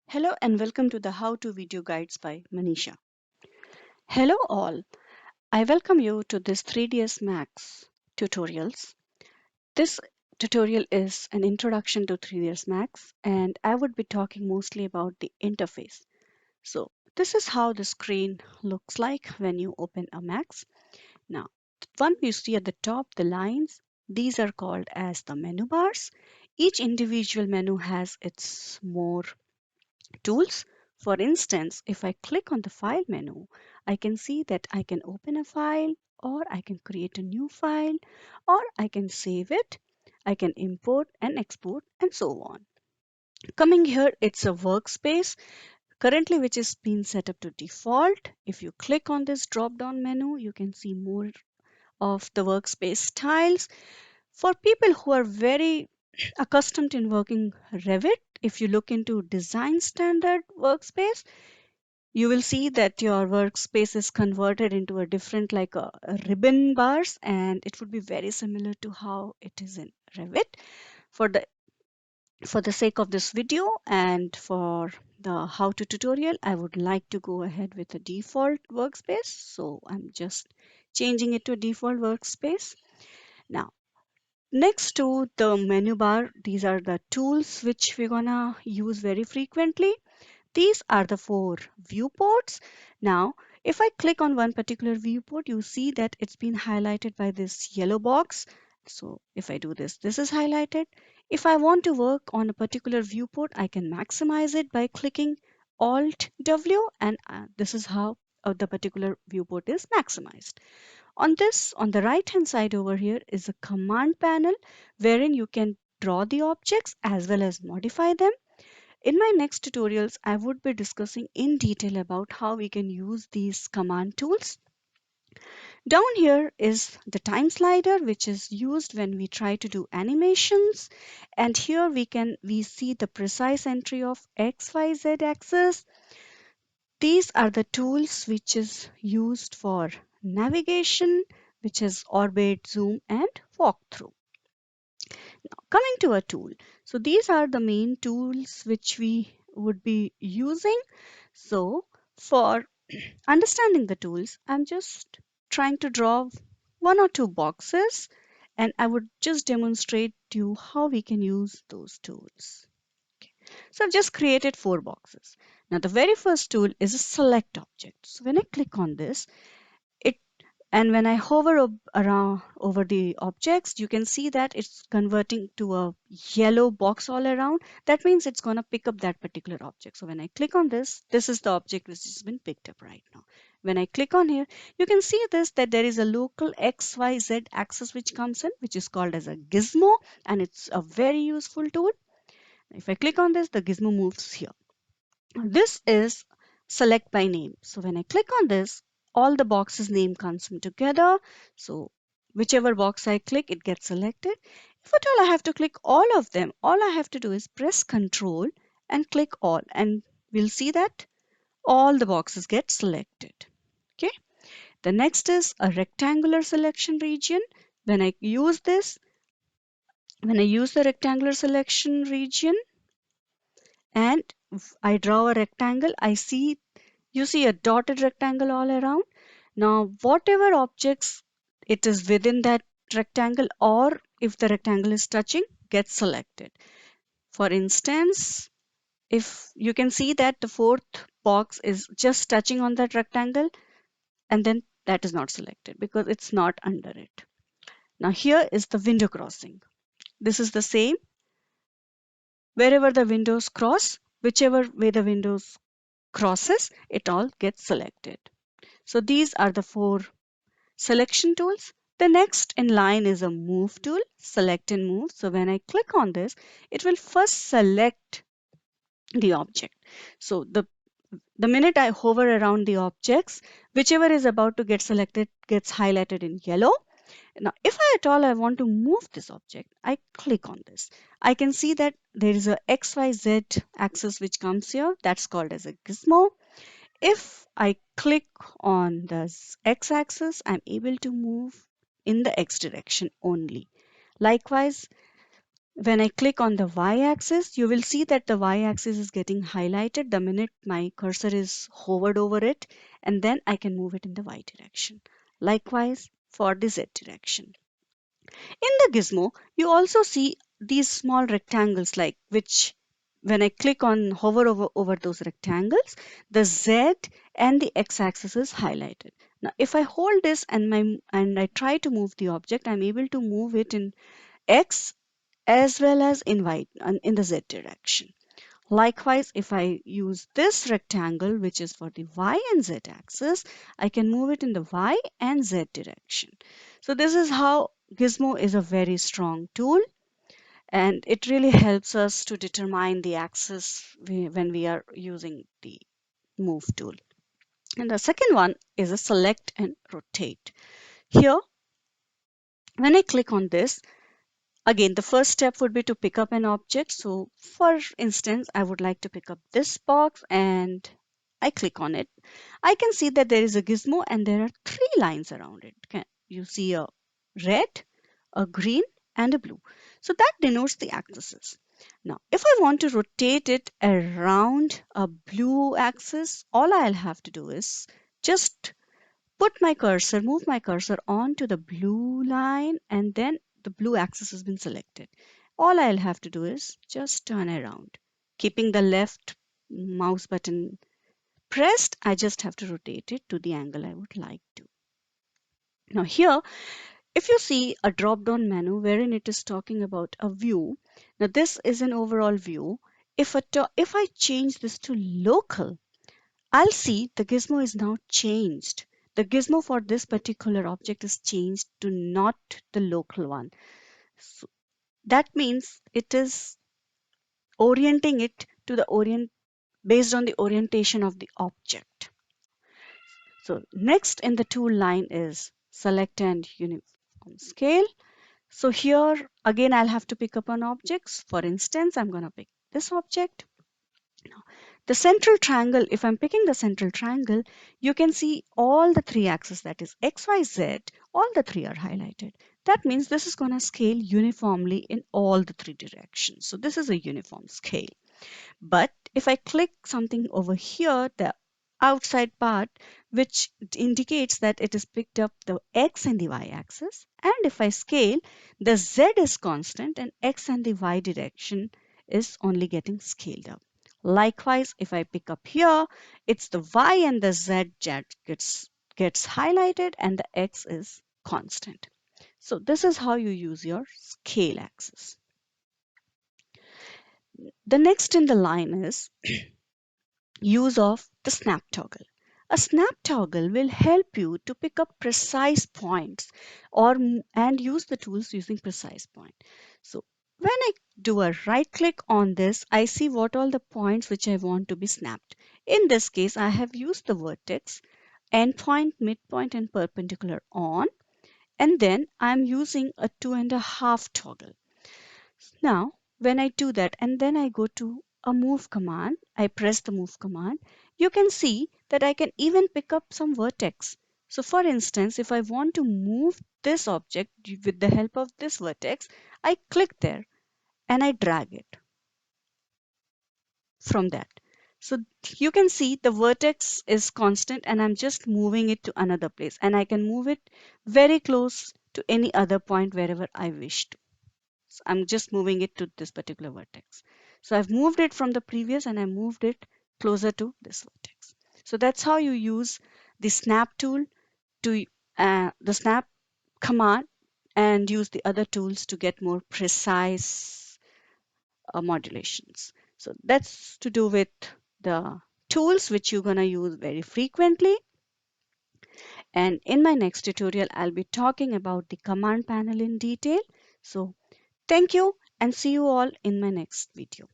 Hello and welcome to the How to Video Guides by Manisha. Hello all, I welcome you to this 3ds Max tutorials. This tutorial is an introduction to 3ds Max and I would be talking mostly about the interface. So this is how the screen looks like when you open a Max. Now, the one you see at the top, the lines, these are called as the menu bars. Each individual menu has its more tools. For instance, if I click on the file menu, I can see that I can open a file or I can create a new file or I can save it. I can import and export and so on. Coming here, it's a workspace currently which is being set up to default. If you click on this drop down menu, you can see more of the workspace styles. For people who are very accustomed in working Revit, if you look into design standard workspace, you will see that your workspace is converted into a different like a ribbon bars, and it would be very similar to how it is in Revit. For the sake of this video and for the how to tutorial, I would like to go ahead with a default workspace. So I'm just changing it to a default workspace. Now, next to the menu bar, these are the tools which we're gonna use very frequently. These are the four viewports. Now, if I click on one particular viewport, you see that it's been highlighted by this yellow box. So if I do this, this is highlighted. If I want to work on a particular viewport, I can maximize it by clicking Alt W, and this is how the particular viewport is maximized. On the right hand side over here is a command panel wherein you can draw the objects as well as modify them. In my next tutorials, I would be discussing in detail about how we can use these command tools. Down here is the time slider, which is used when we try to do animations. And here we see the precise entry of X, Y, Z axis. These are the tools which is used for navigation, which is orbit, zoom, and walkthrough. Coming to a tool. So these are the main tools which we would be using. So for understanding the tools, I'm just trying to draw one or two boxes and I would just demonstrate to you how we can use those tools. Okay. So I've just created four boxes. Now the very first tool is a select object. So when I click on this, it and when I hover around over the objects, you can see that it's converting to a yellow box all around. That means it's going to pick up that particular object. So when I click on this, this is the object which has been picked up right now. When I click on here, you can see this that there is a local XYZ axis which comes in, which is called as a gizmo, and it's a very useful tool. If I click on this, the gizmo moves here. This is select by name. So when I click on this, all the boxes name comes in together. So whichever box I click, it gets selected. If at all I have to click all of them, all I have to do is press Control and click all, and we'll see that all the boxes get selected. Okay. The next is a rectangular selection region. When I use this, when I use the rectangular selection region and I draw a rectangle, you see a dotted rectangle all around. Now, whatever objects it is within that rectangle, or if the rectangle is touching, gets selected. For instance, if you can see that the fourth box is just touching on that rectangle, and then that is not selected because it's not under it. Now, here is the window crossing. This is the same. Wherever the windows cross, whichever way the windows crosses, it all gets selected. So these are the four selection tools. The next in line is a move tool, select and move. So when I click on this, it will first select the object. So the minute I hover around the objects, whichever is about to get selected gets highlighted in yellow. Now, if I at all I want to move this object, I click on this. I can see that there is a XYZ axis which comes here. That's called as a gizmo. If I click on the x-axis, I'm able to move in the x direction only. Likewise, When I click on the y-axis, you will see that the y-axis is getting highlighted the minute my cursor is hovered over it, and then I can move it in the y direction. Likewise for the z direction. In the gizmo, you also see these small rectangles like which when I click on hover over those rectangles, the Z and the X axis is highlighted. Now, if I hold this and I try to move the object, I'm able to move it in X as well as in Y in the Z direction. Likewise, if I use this rectangle, which is for the Y and Z axis, I can move it in the Y and Z direction. So this is how Gizmo is a very strong tool, and it really helps us to determine the axis when we are using the move tool. And the second one is a select and rotate. Here, when I click on this, again, the first step would be to pick up an object. So for instance, I would like to pick up this box and I click on it. I can see that there is a gizmo and there are three lines around it. You see a red, a green, and a blue. So that denotes the axes. Now, if I want to rotate it around a blue axis, all I'll have to do is just move my cursor onto the blue line, and then the blue axis has been selected. All I'll have to do is just turn around. Keeping the left mouse button pressed, I just have to rotate it to the angle I would like to. Now here, if you see a drop-down menu wherein it is talking about a view, now this is an overall view. If I change this to local, I'll see the gizmo is now changed. The gizmo for this particular object is changed to not the local one. So that means it is orienting it to the based on the orientation of the object. So next in the tool line is select and uniform scale. So here again I'll have to pick up on objects. For instance, I'm going to pick this object. The central triangle, if I'm picking the central triangle, you can see all the three axes, that is X, Y, Z, all the three are highlighted. That means this is going to scale uniformly in all the three directions. So this is a uniform scale. But if I click something over here, the outside part, which indicates that it is picked up the X and the Y axis, and if I scale, the Z is constant and X and the Y direction is only getting scaled up. Likewise, if I pick up here, it's the Y and the Z gets highlighted and the X is constant. So this is how you use your scale axis. The next in the line is use of the snap toggle. A snap toggle will help you to pick up precise points and use the tools using precise point. So when I do a right click on this, I see what all the points which I want to be snapped. In this case, I have used the vertex, endpoint, midpoint, and perpendicular on, and then I'm using a 2.5 toggle. Now, when I do that and then I go to a move command, I press the move command, you can see that I can even pick up some vertex. So for instance, if I want to move this object with the help of this vertex, I click there and I drag it from that. So you can see the vertex is constant and I'm just moving it to another place, and I can move it very close to any other point wherever I wish to. So I'm just moving it to this particular vertex. So I've moved it from the previous and I moved it closer to this vertex. So that's how you use the snap tool to the snap command and use the other tools to get more precise modulations. So that's to do with the tools which you're going to use very frequently. And in my next tutorial, I'll be talking about the command panel in detail. So thank you and see you all in my next video.